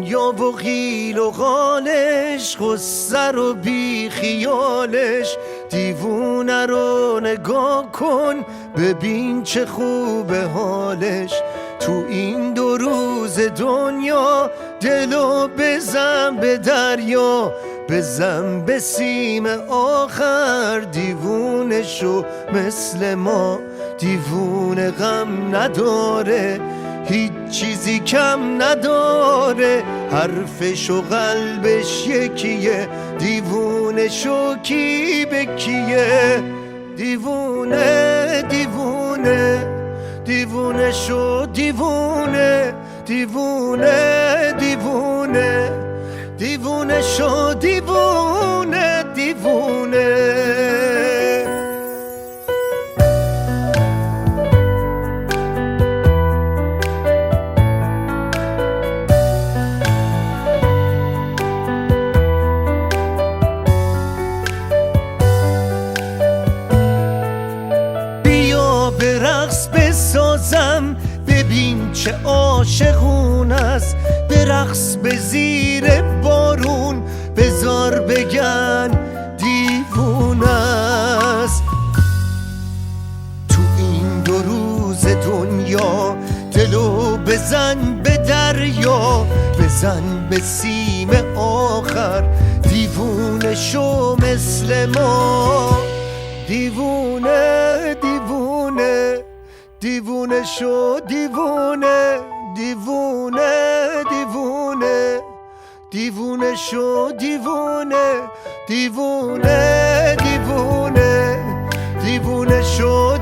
دنیا و قیل و قالش، غصه رو بی خیالش. دیوونه رو نگاه کن ببین چه خوبه حالش. تو این 2 روز دنیا دلو بزن به دریا، بزن به سیم آخر. دیوونه شو مثل ما، دیوونه غم نداره، هیچ چیزی کم نداره. حرفش و قلبش یکیه، دیوونه شو کی به کیه. دیوونه دیوونه دیوونه شو، دیوونه دیوونه دیوونه دیوونه شو، دیوونه دیوونه. به رقص بسازم ببین چه عاشقون است. به رقص به زیر بارون بزار بگن دیوونه است. تو این 2 روز دنیا دلو بزن به دریا، بزن به سیم آخر. دیوونه شو مثل ما، دیوونه دیوونه دیوونه شو، دیوونه دیوونه دیوونه دیوونه شو، دیوونه دیوونه دیوونه دیوونه شو،